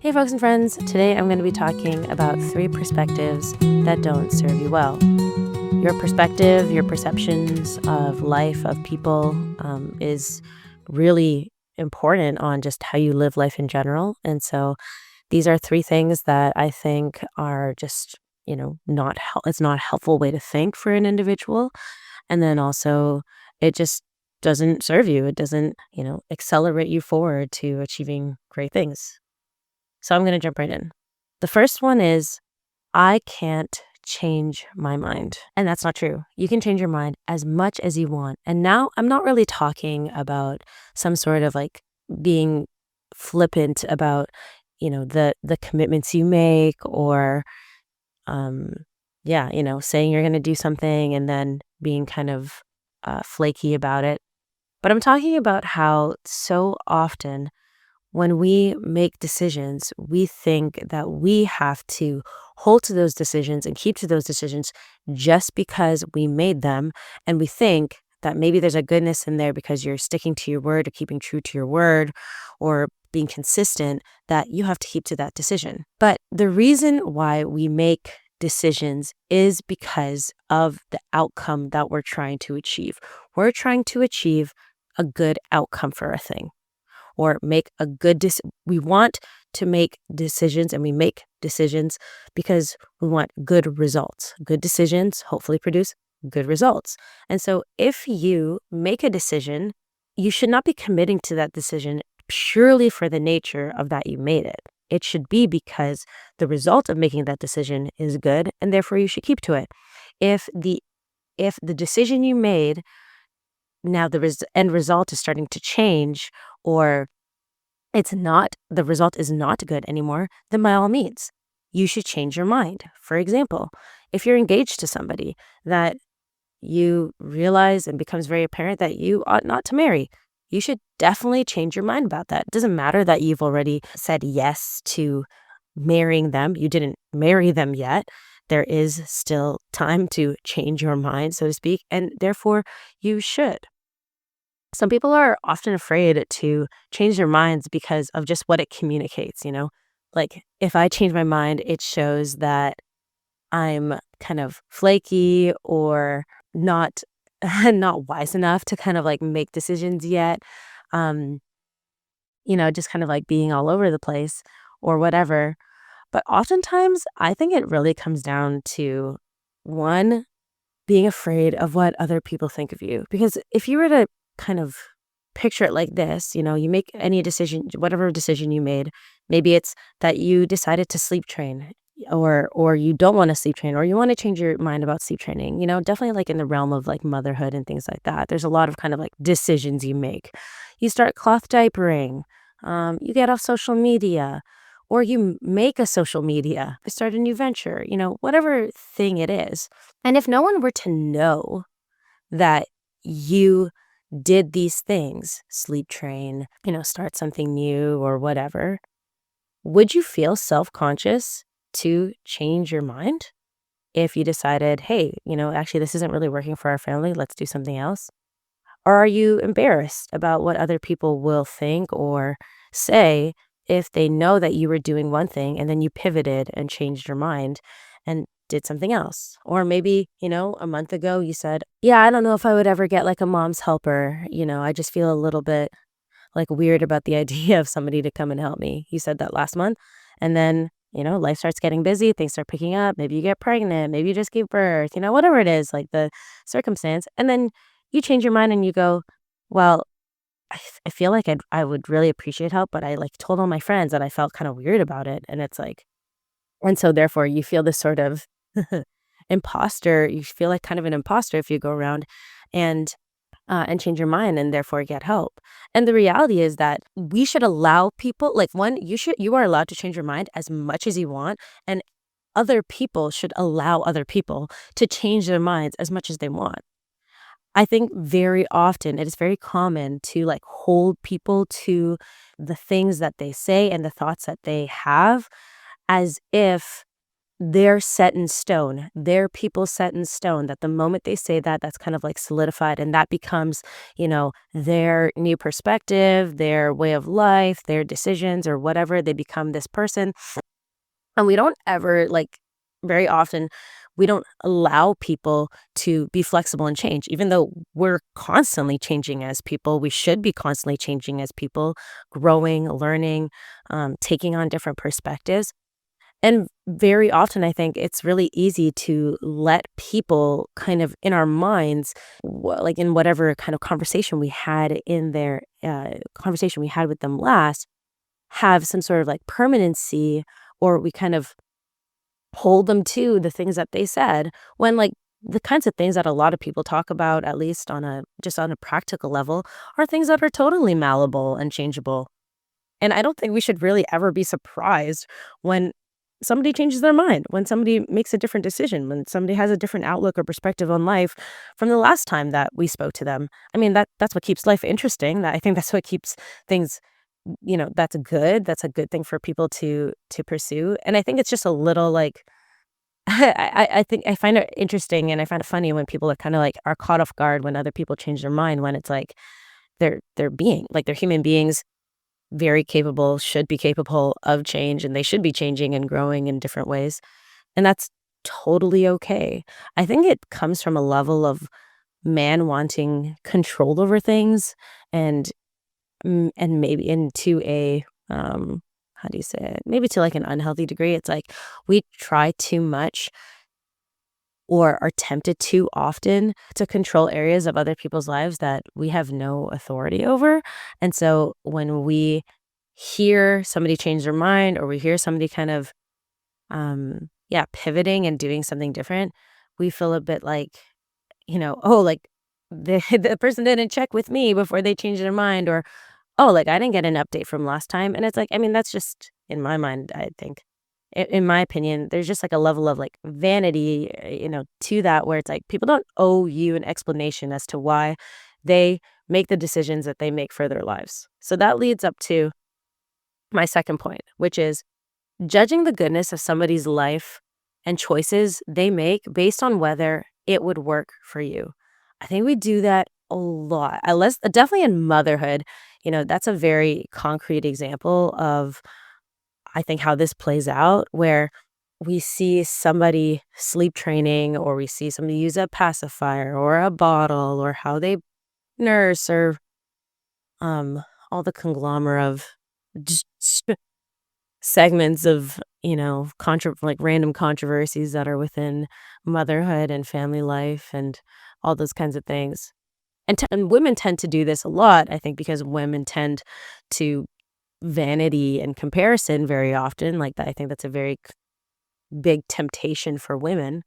Hey, folks and friends. Today I'm going to be talking about three perspectives that don't serve you well. Your perspective, your perceptions of life, of people, is really important on just how you live life in general. And so these are three things that I think are just, it's not a helpful way to think for an individual. And then also, it just doesn't serve you. It doesn't, accelerate you forward to achieving great things. So I'm going to jump right in. The first one is I can't change my mind. And that's not true. You can change your mind as much as you want. And now I'm not really talking about some sort of like being flippant about, the commitments you make or um saying you're going to do something and then being kind of flaky about it. But I'm talking about how so often when we make decisions, we think that we have to hold to those decisions and keep to those decisions just because we made them. And we think that maybe there's a goodness in there because you're sticking to your word or keeping true to your word or being consistent, that you have to keep to that decision. But the reason why we make decisions is because of the outcome that we're trying to achieve. We're trying to achieve a good outcome for a thing or make a we want to make decisions, and we make decisions because we want good results. Good decisions hopefully produce good results. And so if you make a decision, you should not be committing to that decision purely for the nature of that you made it. It should be because the result of making that decision is good, and therefore you should keep to it. If the decision you made, now the end result is starting to change, or the result is not good anymore, then by all means, you should change your mind. For example, if you're engaged to somebody that you realize and becomes very apparent that you ought not to marry, you should definitely change your mind about that. It doesn't matter that you've already said yes to marrying them. You didn't marry them yet. There is still time to change your mind, so to speak, and therefore you should. Some people are often afraid to change their minds because of just what it communicates. Like, if I change my mind, it shows that I'm kind of flaky or not not wise enough to kind of like make decisions yet. Um, just kind of like being all over the place or whatever. But oftentimes, I think it really comes down to one, being afraid of what other people think of you. Because if you were to kind of picture it like this, you make any decision, whatever decision you made, maybe it's that you decided to sleep train or you don't want to sleep train or you want to change your mind about sleep training, definitely like in the realm of like motherhood and things like that. There's a lot of kind of like decisions you make. You start cloth diapering, you get off social media, or you make a social media, start a new venture, whatever thing it is. And if no one were to know that you did these things, sleep train, start something new or whatever, would you feel self-conscious to change your mind if you decided, hey, actually, this isn't really working for our family, let's do something else? Or are you embarrassed about what other people will think or say if they know that you were doing one thing and then you pivoted and changed your mind and did something else? Or maybe, a month ago you said, yeah, I don't know if I would ever get like a mom's helper. I just feel a little bit like weird about the idea of somebody to come and help me. You said that last month. And then, life starts getting busy, things start picking up. Maybe you get pregnant, maybe you just give birth, whatever it is, like the circumstance. And then you change your mind and you go, well, I feel like I would really appreciate help, but I like told all my friends that I felt kind of weird about it. And it's like, and so therefore you feel this sort of imposter. You feel like kind of an imposter if you go around and change your mind and therefore get help. And the reality is that we should allow people, like, one, you are allowed to change your mind as much as you want, and other people should allow other people to change their minds as much as they want. I think very often it is very common to like hold people to the things that they say and the thoughts that they have as if they're set in stone. They're people set in stone that the moment they say that, that's kind of like solidified and that becomes, their new perspective, their way of life, their decisions or whatever. They become this person. And we don't ever like very often we don't allow people to be flexible and change, even though we're constantly changing as people. We should be constantly changing as people, growing, learning, taking on different perspectives. And very often, I think it's really easy to let people kind of in our minds, like in whatever kind of conversation we had in their conversation we had with them last, have some sort of like permanency, or we kind of hold them to the things that they said when like the kinds of things that a lot of people talk about, at least on a just on a practical level, are things that are totally malleable and changeable. And I don't think we should really ever be surprised when somebody changes their mind, when somebody makes a different decision, when somebody has a different outlook or perspective on life from the last time that we spoke to them. I mean, that's what keeps life interesting. That I think that's what keeps things, that's good. That's a good thing for people to pursue. And I think it's just a little like I think I find it interesting and I find it funny when people are kind of like are caught off guard when other people change their mind when it's like they're human beings, very capable, should be capable of change, and they should be changing and growing in different ways. And that's totally okay. I think it comes from a level of man wanting control over things and and maybe into a how do you say it? Maybe to like an unhealthy degree. It's like we try too much or are tempted too often to control areas of other people's lives that we have no authority over. And so when we hear somebody change their mind or we hear somebody kind of yeah, pivoting and doing something different, we feel a bit like, oh, like the person didn't check with me before they changed their mind, or oh, like I didn't get an update from last time. And it's like, I mean, that's just in my mind, I think in my opinion, there's just like a level of like vanity, to that where it's like people don't owe you an explanation as to why they make the decisions that they make for their lives. So that leads up to my second point, which is judging the goodness of somebody's life and choices they make based on whether it would work for you. I think we do that a lot. Unless definitely in motherhood, that's a very concrete example of I think how this plays out where we see somebody sleep training or we see somebody use a pacifier or a bottle or how they nurse or all the conglomerate of just segments of, like random controversies that are within motherhood and family life and all those kinds of things. And women tend to do this a lot, I think, because women tend to vanity and comparison very often. Like that, I think that's a very big temptation for women.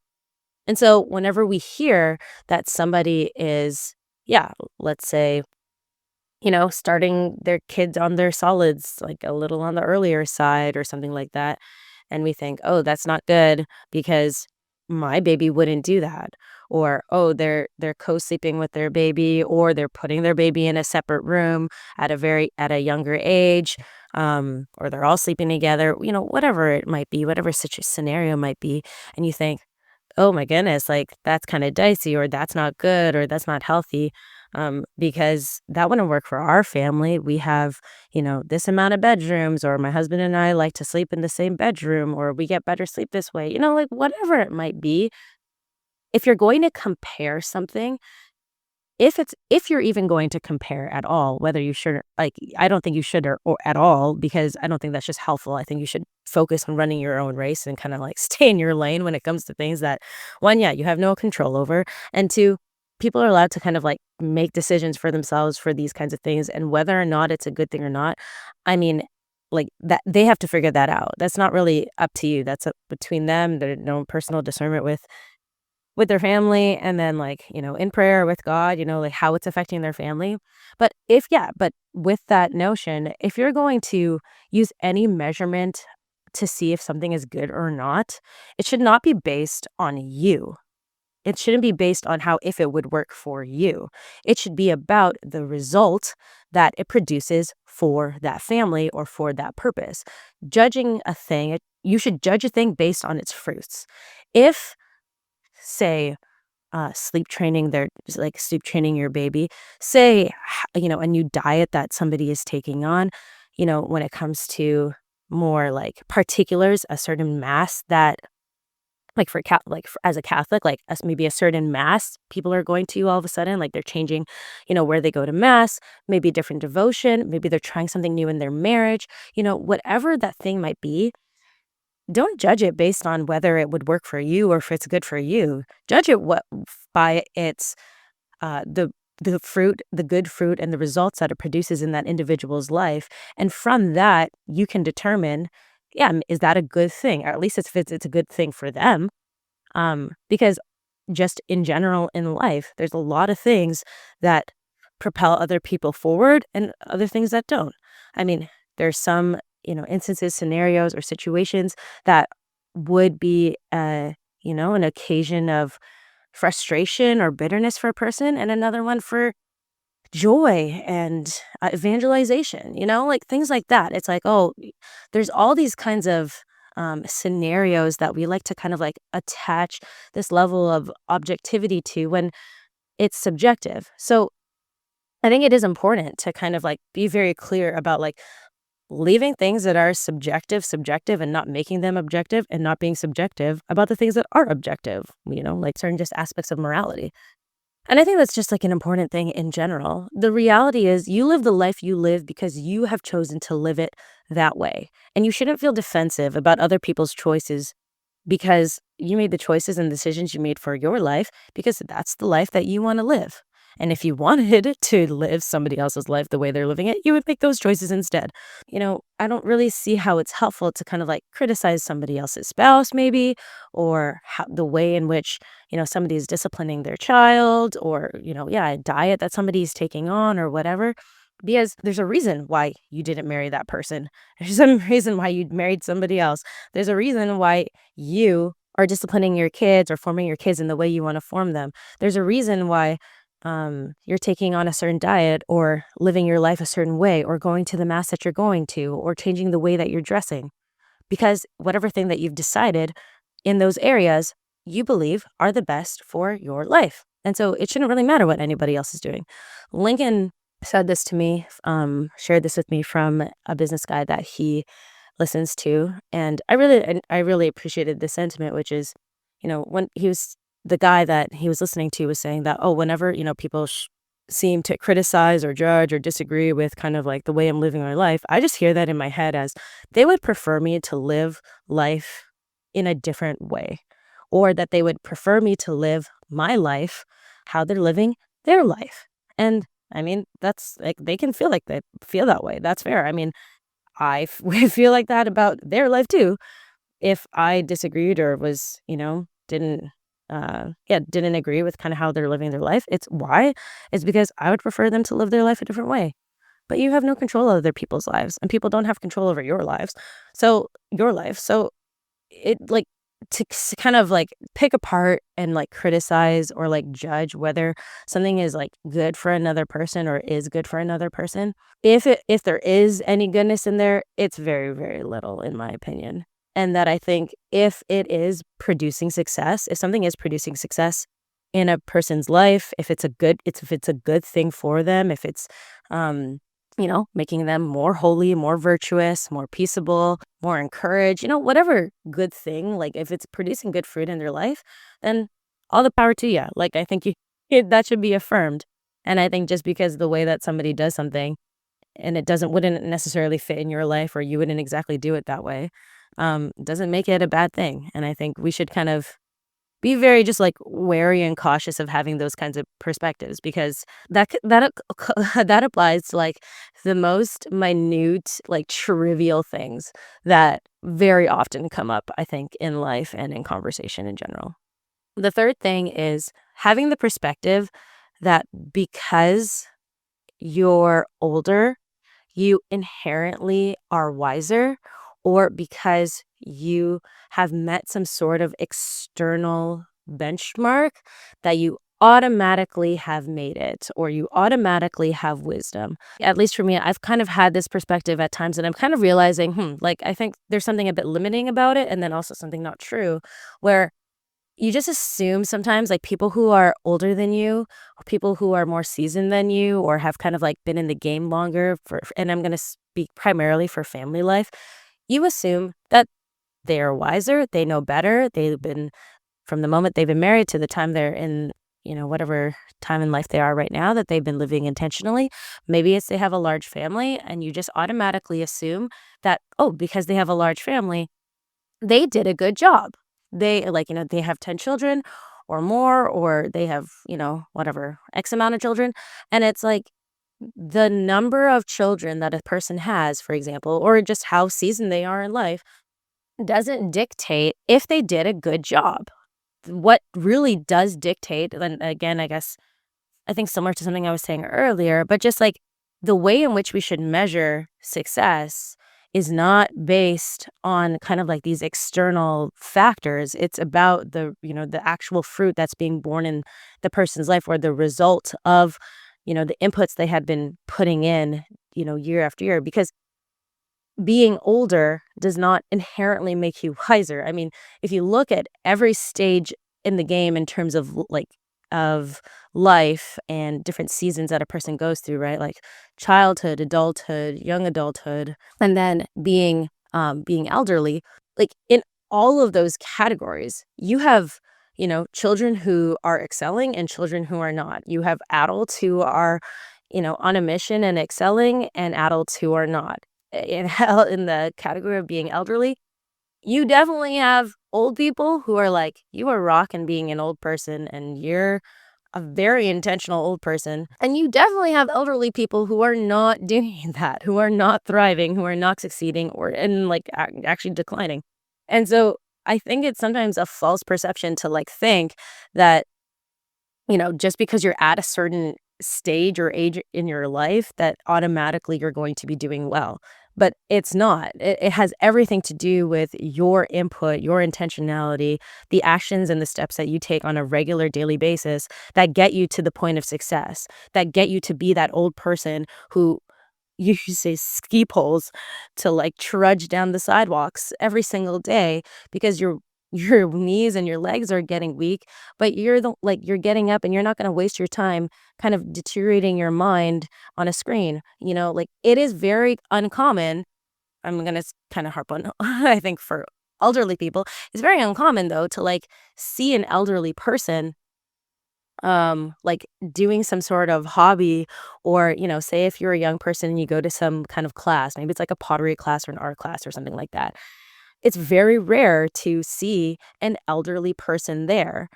And so whenever we hear that somebody is, yeah, let's say, starting their kids on their solids, like a little on the earlier side or something like that. And we think, oh, that's not good because my baby wouldn't do that. Or, oh, they're co-sleeping with their baby, or they're putting their baby in a separate room at a younger age, or they're all sleeping together, whatever it might be, whatever such a scenario might be. And you think, oh my goodness, like that's kind of dicey, or that's not good, or that's not healthy, because that wouldn't work for our family. We have, this amount of bedrooms, or my husband and I like to sleep in the same bedroom, or we get better sleep this way, like whatever it might be. If you're going to compare something, if you're even going to compare at all, whether you should, like, I don't think you should or at all, because I don't think that's just helpful. I think you should focus on running your own race and kind of like stay in your lane when it comes to things that, one, yeah, you have no control over, and two, people are allowed to kind of like make decisions for themselves for these kinds of things, and whether or not it's a good thing or not, I mean, like that they have to figure that out. That's not really up to you. That's up between them, their own personal discernment with their family, and then like, in prayer with God, like how it's affecting their family. But with that notion, if you're going to use any measurement to see if something is good or not, it should not be based on you. it shouldn't be based on how if it would work for you. It should be about the result that it produces for that family or for that purpose. Judging a thing, you should judge a thing based on its fruits. If, say, sleep training, they're just like sleep training your baby, say, a new diet that somebody is taking on, when it comes to more like particulars, a certain mass that like as a Catholic, like as maybe a certain mass people are going to all of a sudden, like they're changing, where they go to mass, maybe a different devotion, maybe they're trying something new in their marriage, whatever that thing might be. Don't judge it based on whether it would work for you or if it's good for you. Judge it by its the fruit, the good fruit, and the results that it produces in that individual's life, and from that you can determine, yeah, is that a good thing? Or at least it's a good thing for them. Because just in general in life, there's a lot of things that propel other people forward and other things that don't. I mean, there's some, instances, scenarios, or situations that would be, an occasion of frustration or bitterness for a person, and another one for joy and evangelization, like things like that. It's like, oh, there's all these kinds of scenarios that we like to kind of like attach this level of objectivity to when it's subjective. So I think it is important to kind of like be very clear about like leaving things that are subjective, and not making them objective, and not being subjective about the things that are objective, like certain just aspects of morality. And I think that's just like an important thing in general. The reality is you live the life you live because you have chosen to live it that way. And you shouldn't feel defensive about other people's choices because you made the choices and decisions you made for your life because that's the life that you want to live. And if you wanted to live somebody else's life the way they're living it, you would make those choices instead. I don't really see how it's helpful to kind of like criticize somebody else's spouse, maybe, or the way in which, somebody is disciplining their child, or, yeah, a diet that somebody's taking on or whatever. Because there's a reason why you didn't marry that person. There's some reason why you married somebody else. There's a reason why you are disciplining your kids or forming your kids in the way you want to form them. There's a reason why you're taking on a certain diet or living your life a certain way or going to the mass that you're going to or changing the way that you're dressing. Because whatever thing that you've decided in those areas you believe are the best for your life. And so it shouldn't really matter what anybody else is doing. Lincoln said this to me, shared this with me from a business guy that he listens to. And I really appreciated the sentiment, which is, when he was the guy that he was listening to was saying that, oh, whenever, people seem to criticize or judge or disagree with kind of like the way I'm living my life, I just hear that in my head as they would prefer me to live life in a different way, or that they would prefer me to live my life how they're living their life. And I mean, that's like they can feel like they feel that way. That's fair. I mean, would feel like that about their life too if I disagreed or was, didn't agree with kind of how they're living their life. It's why? It's because I would prefer them to live their life a different way. But you have no control over other people's lives, and people don't have control over your lives. So your life. So it like kind of like pick apart and like criticize or like judge whether something is like good for another person or is good for another person. If there is any goodness in there, it's very, very little in my opinion. And that I think if it is producing success, if something is producing success in a person's life, if it's a good thing for them, if it's making them more holy, more virtuous, more peaceable, more encouraged, whatever good thing, like if it's producing good fruit in their life, then all the power to you. Like I think that should be affirmed. And I think just because the way that somebody does something and it wouldn't necessarily fit in your life or you wouldn't exactly do it that way, doesn't make it a bad thing. And I think we should kind of be very just like wary and cautious of having those kinds of perspectives because that applies to like the most minute, like trivial things that very often come up, I think, in life and in conversation in general. The third thing is having the perspective that because you're older, you inherently are wiser, or because you have met some sort of external benchmark that you automatically have made it or you automatically have wisdom. At least for me, I've kind of had this perspective at times and I'm kind of realizing, like I think there's something a bit limiting about it and then also something not true where you just assume sometimes like people who are older than you, or people who are more seasoned than you, or have kind of like been in the game longer and I'm going to speak primarily for family life, you assume that they are wiser, they know better, they've been from the moment they've been married to the time they're in, whatever time in life they are right now, that they've been living intentionally. Maybe it's they have a large family and you just automatically assume that, oh, because they have a large family, they did a good job. They like, they have 10 children or more, or they have, whatever, X amount of children. And it's like the number of children that a person has, for example, or just how seasoned they are in life doesn't dictate if they did a good job. What really does dictate, and again, I guess I think similar to something I was saying earlier, but just like the way in which we should measure success is not based on kind of like these external factors. It's about the actual fruit that's being born in the person's life or the result of, the inputs they had been putting in, year after year. Because being older does not inherently make you wiser. I mean, if you look at every stage in the game in terms of of life and different seasons that a person goes through, right? Like childhood, adulthood, young adulthood, and then being elderly, like in all of those categories, you have, children who are excelling and children who are not. You have adults who are, on a mission and excelling and adults who are not in the category of being elderly, you definitely have old people who are like, you are rocking being an old person and you're a very intentional old person. And you definitely have elderly people who are not doing that, who are not thriving, who are not succeeding or and like actually declining. And so I think it's sometimes a false perception to like think that just because you're at a certain stage or age in your life that automatically you're going to be doing well. But it's not. It has everything to do with your input, your intentionality, the actions and the steps that you take on a regular daily basis that get you to the point of success, that get you to be that old person who you say ski poles to like trudge down the sidewalks every single day because your knees and your legs are getting weak, but you're getting up and you're not going to waste your time kind of deteriorating your mind on a screen. Like it is very uncommon. I'm going to kind of harp on I think for elderly people, it's very uncommon though to like see an elderly person like doing some sort of hobby or say if you're a young person and you go to some kind of class, maybe it's like a pottery class or an art class or something like that, it's very rare to see an elderly person there.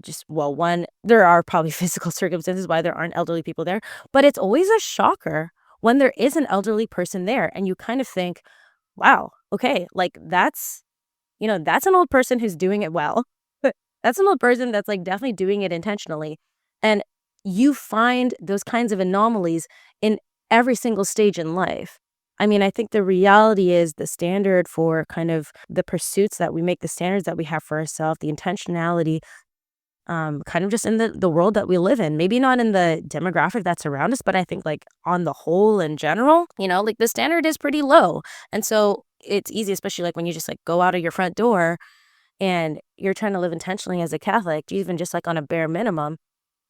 Just well, one, there are probably physical circumstances why there aren't elderly people there, but it's always a shocker when there is an elderly person there and you kind of think, wow, okay, like that's an old person who's doing it well. That's an old person that's like definitely doing it intentionally. And you find those kinds of anomalies in every single stage in life. I mean, I think the reality is the standard for kind of the pursuits that we make, the standards that we have for ourselves, the intentionality, kind of just in the world that we live in. Maybe not in the demographic that's around us, but I think like on the whole in general, like the standard is pretty low. And so it's easy, especially like when you just like go out of your front door and you're trying to live intentionally as a Catholic, even just like on a bare minimum,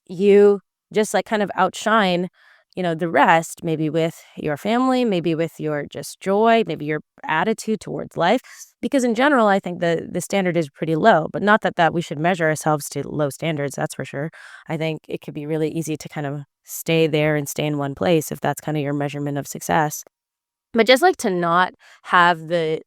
you just like kind of outshine, the rest, maybe with your family, maybe with your just joy, maybe your attitude towards life. Because in general, I think the standard is pretty low, but not that we should measure ourselves to low standards, that's for sure. I think it could be really easy to kind of stay there and stay in one place if that's kind of your measurement of success. But just like to not have the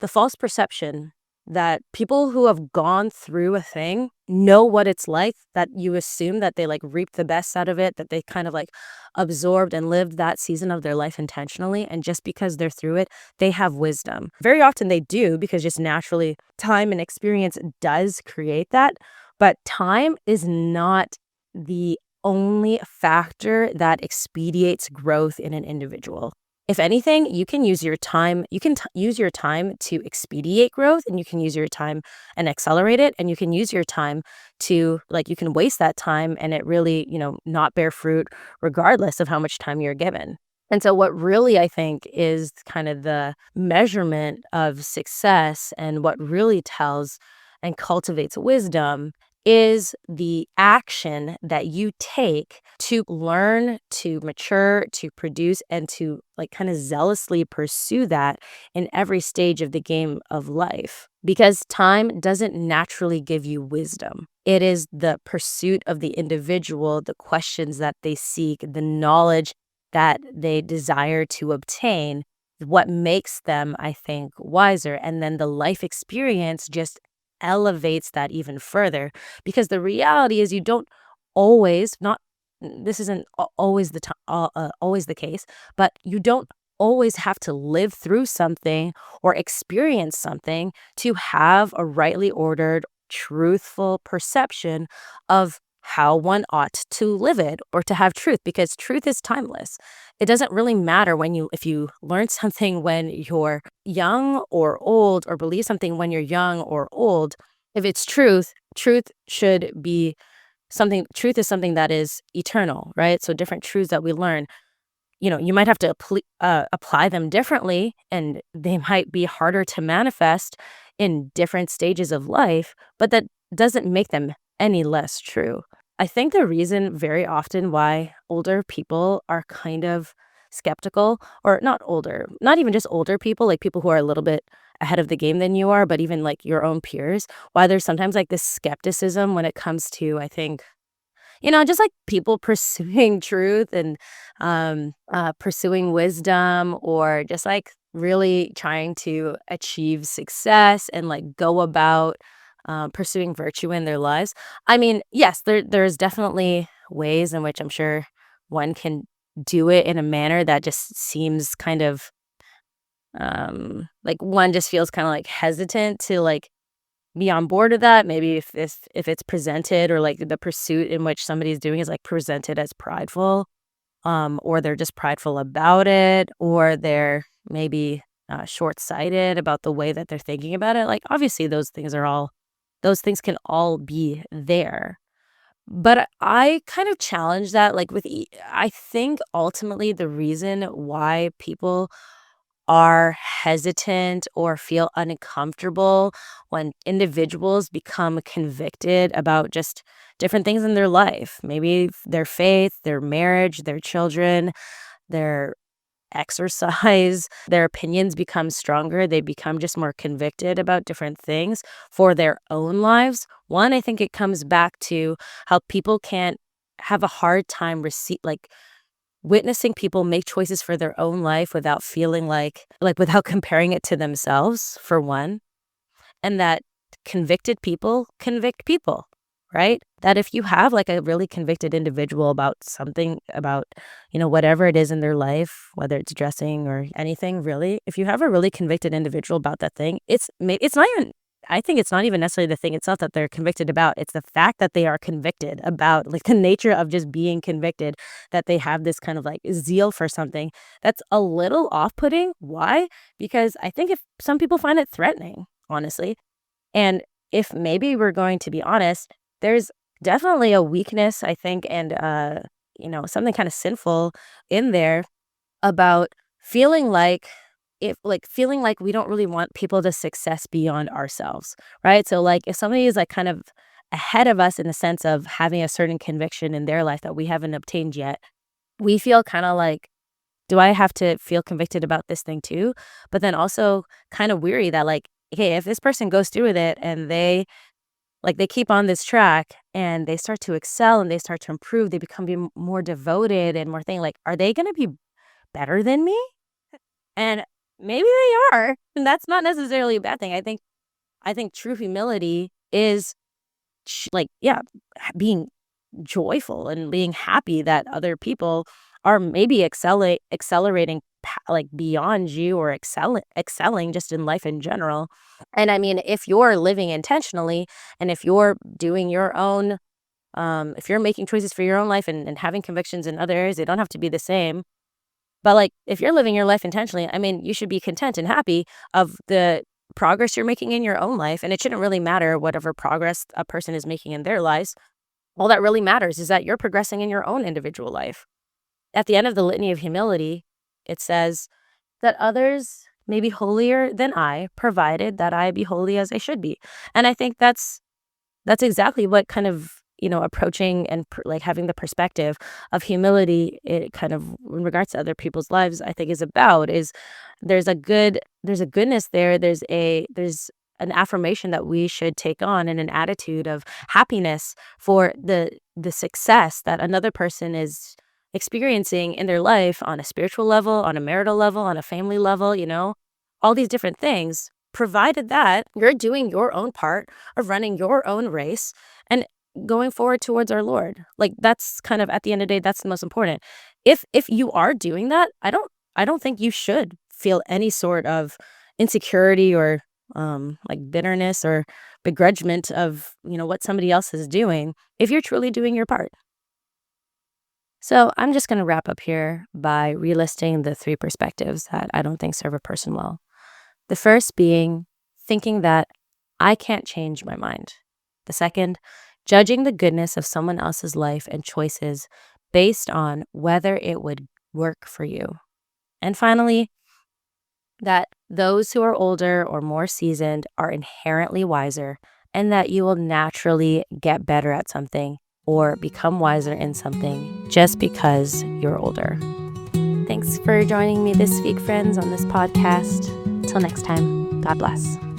false perception that people who have gone through a thing know what it's like, that you assume that they like reaped the best out of it, that they kind of like absorbed and lived that season of their life intentionally. And just because they're through it, they have wisdom. Very often they do because just naturally time and experience does create that. But time is not the only factor that expedites growth in an individual. If anything, you can use your time use your time to expedite growth, and you can use your time and accelerate it, and you can use your time to you can waste that time and it really, not bear fruit regardless of how much time you're given. And so what really I think is kind of the measurement of success and what really tells and cultivates wisdom is the action that you take to learn, to mature, to produce, and to kind of zealously pursue that in every stage of the game of life. Because time doesn't naturally give you wisdom. It is the pursuit of the individual, the questions that they seek, the knowledge that they desire to obtain, what makes them, I think, wiser. And then the life experience just elevates that even further, because the reality is you don't always not this isn't always the time always the case, but you don't always have to live through something or experience something to have a rightly ordered, truthful perception of how one ought to live it or to have truth, because truth is timeless. It doesn't really matter if you learn something when you're young or old, or believe something when you're young or old. If it's truth, truth is something that is eternal, right? So different truths that we learn, you might have to apply them differently, and they might be harder to manifest in different stages of life, but that doesn't make them any less true. I think the reason very often why older people are kind of skeptical, or not even just older people, like people who are a little bit ahead of the game than you are, but even like your own peers, why there's sometimes like this skepticism when it comes to, I think, just like people pursuing truth and pursuing wisdom, or just like really trying to achieve success and like go about pursuing virtue in their lives. I mean, yes, there's definitely ways in which I'm sure one can do it in a manner that just seems kind of like one just feels kind of like hesitant to be on board with that. Maybe if it's presented, or like the pursuit in which somebody's doing is like presented as prideful, or they're just prideful about it, or they're maybe short-sighted about the way that they're thinking about it. Like obviously those things can all be there. But I kind of challenge that, I think ultimately the reason why people are hesitant or feel uncomfortable when individuals become convicted about just different things in their life. Maybe their faith, their marriage, their children, their exercise, their opinions become stronger. They become just more convicted about different things for their own lives. One, I think it comes back to how people can't have a hard time witnessing people make choices for their own life without feeling without comparing it to themselves, for one. And that convicted people convict people, right? That if you have like a really convicted individual about something, about, whatever it is in their life, whether it's dressing or anything, really, if you have a really convicted individual about that thing, it's not even, I think it's not even necessarily the thing itself that they're convicted about. It's the fact that they are convicted about, like, the nature of just being convicted, that they have this kind of like zeal for something that's a little off-putting. Why? Because I think if some people find it threatening, honestly. And if maybe we're going to be honest, there's definitely a weakness, I think, and something kind of sinful in there about feeling like feeling like we don't really want people to success beyond ourselves, right? So like if somebody is like kind of ahead of us in the sense of having a certain conviction in their life that we haven't obtained yet, we feel kind of like, do I have to feel convicted about this thing too? But then also kind of weary that like, okay, if this person goes through with it and they keep on this track and they start to excel and they start to improve, they become more devoted and more thing, like, are they going to be better than me? And maybe they are. And that's not necessarily a bad thing. I think true humility is yeah, being joyful and being happy that other people are maybe accelerating beyond you, or excelling just in life in general. And I mean, if you're living intentionally, and if you're doing your own if you're making choices for your own life, and having convictions in other areas, they don't have to be the same. But like, if you're living your life intentionally, I mean, you should be content and happy of the progress you're making in your own life. And it shouldn't really matter whatever progress a person is making in their lives. All that really matters is that you're progressing in your own individual life. At the end of the Litany of Humility, it says that others may be holier than I, provided that I be holy as I should be. And I think that's exactly what kind of, approaching and like having the perspective of humility, it kind of in regards to other people's lives, I think is about is there's a goodness there. There's an affirmation that we should take on and an attitude of happiness for the success that another person is experiencing in their life on a spiritual level, on a marital level, on a family level, all these different things, provided that you're doing your own part of running your own race and going forward towards our Lord. Like, that's kind of, at the end of the day, that's the most important. If you are doing that, I don't think you should feel any sort of insecurity or like bitterness or begrudgment of, what somebody else is doing if you're truly doing your part. So I'm just going to wrap up here by relisting the three perspectives that I don't think serve a person well. The first being thinking that I can't change my mind. The second, judging the goodness of someone else's life and choices based on whether it would work for you. And finally, that those who are older or more seasoned are inherently wiser and that you will naturally get better at something or become wiser in something just because you're older. Thanks for joining me this week, friends, on this podcast. Till next time, God bless.